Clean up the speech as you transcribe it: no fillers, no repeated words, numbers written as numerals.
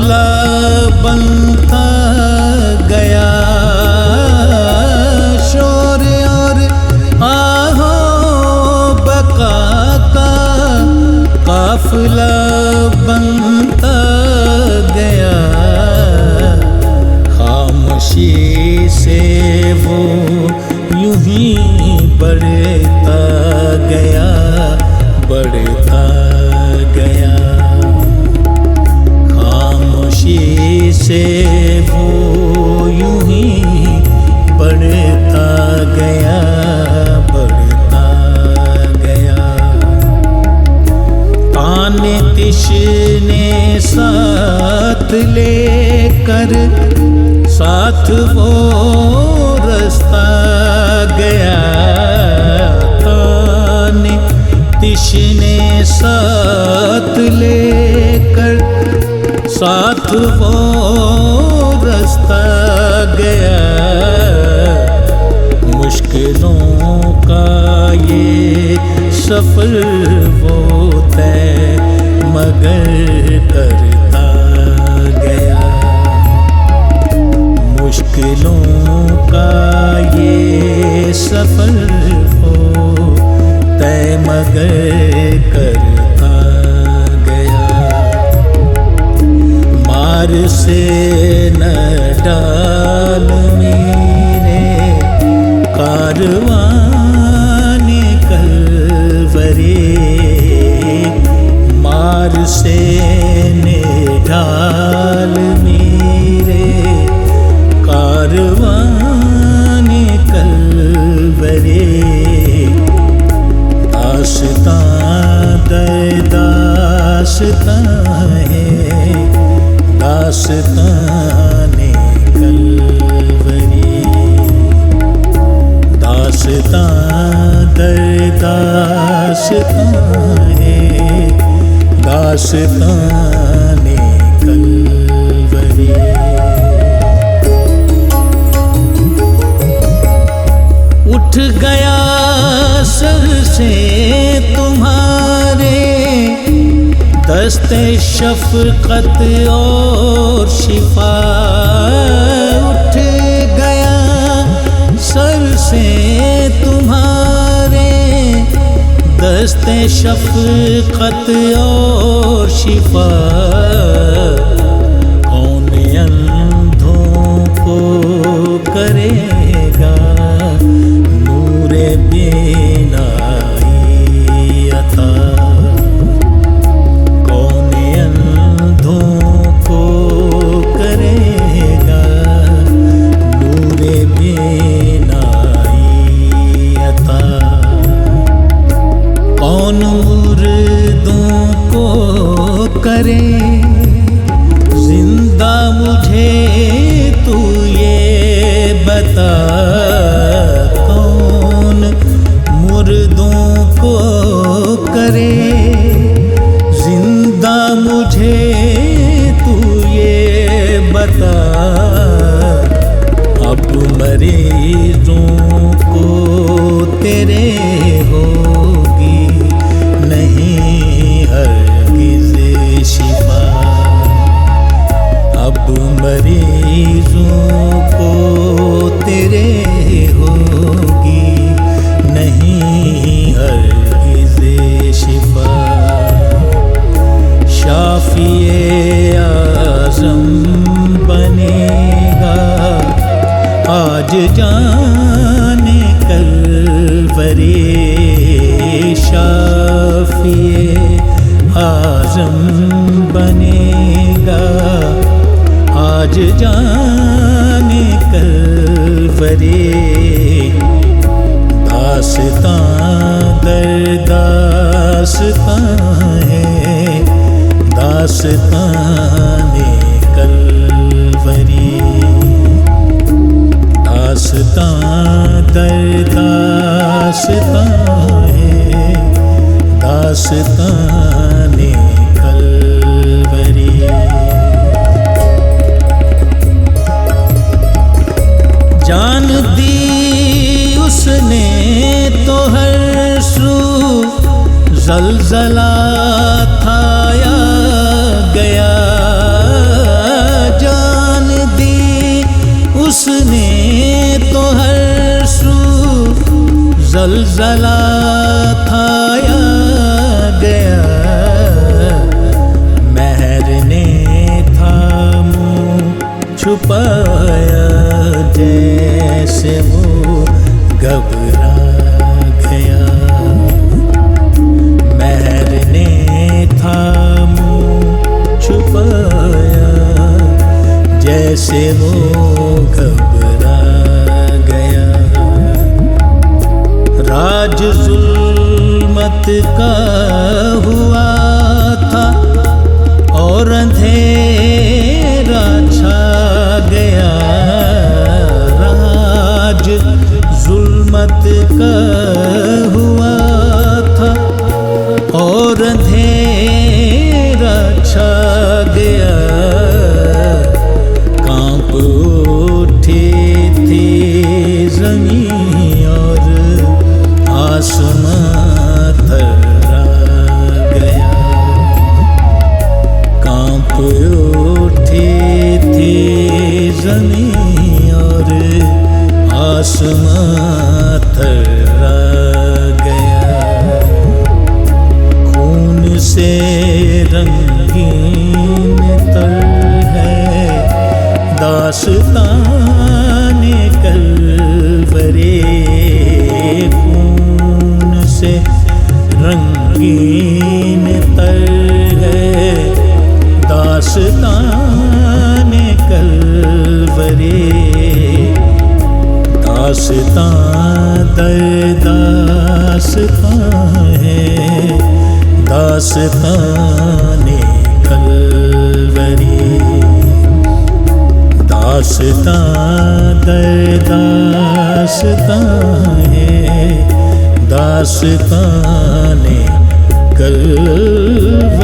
काफिला बनता गया, शोर और आहो बका का काफिला बनता गया। खामोशी से वो यूं ही बढ़ता गया, बढ़ता गया। खामोशी से वो यूं ही बढ़ता गया, बढ़ता गया। ताने तिश्ने साथ लेकर साथ वो रास्ता गया, ताने तिश्ने साथ लेकर साथ वो रास्ता गया। मुश्किलों का ये सफर वो तय मगर करता गया। मुश्किलों का ये सफर वो तय मगर करता गया। मार से न डाल मेरे कारवां कलवरे, मार से न डाल मेरे कारवां कलवरे। दास्तां दर दास्तां है, दास्ताने कलवरे। दास्तां दर दास्तां है, दास्ताने कलवरे। उठ गया सर से तुम्हारे दस्ते शफ़क़त और शिफा। उठ गया सर से तुम्हारे दस्ते शफ़क़त और शिफा। कौन अंधों को करेगा नूरे बीनाई अता। कौन अंधों को करेगा नूरे बीनाई अता। कौन मुर्दों को करे जिंदा मुझे तू ये बता। कौन मुर्दों को करे जिंदा मुझे तू ये बता। अब मरीजों को तेरे होगी नहीं हरगिज़ शिफा। अब मरीजों को तेरे होगी नहीं हरगिज़ शिफा। शाफ़िए आज़म बनेगा आज जाने कलवरे। शाफ़िए आज़म बनेगा आज जाने कलवरे। दास्तां दर दास्तां है, दास्ताने कलवरे। दास्तां दर दास्तां है, दास्ताने कलवरे। जान दी उसने तो हर सू ज़लज़ला थाया गया। ज़लज़ला खाया गया, महर ने था मुँह छुपाया, जैसे वो घबरा गया। महर ने था मुँह छुपाया, जैसे वो घबरा गया। राज जुल्मत का हुआ था और अंधेरा छा गया। राज जुल्मत का हुआ था और अंधेरा छा गया। कांप उठी थी ज़मीं और आसमां थर्रा गया। कांप उठी थी ज़मीं और आसमां थर्रा गया। खून से रंगीन तर है दास्ताने कलवरे। खून से रंगीन तर है दास्ताने कलवरे। दास्तां दर दास्तां है, दास्ताने कलवरी। दास्तां दर दास्तां है, दास्ताने कलवरी।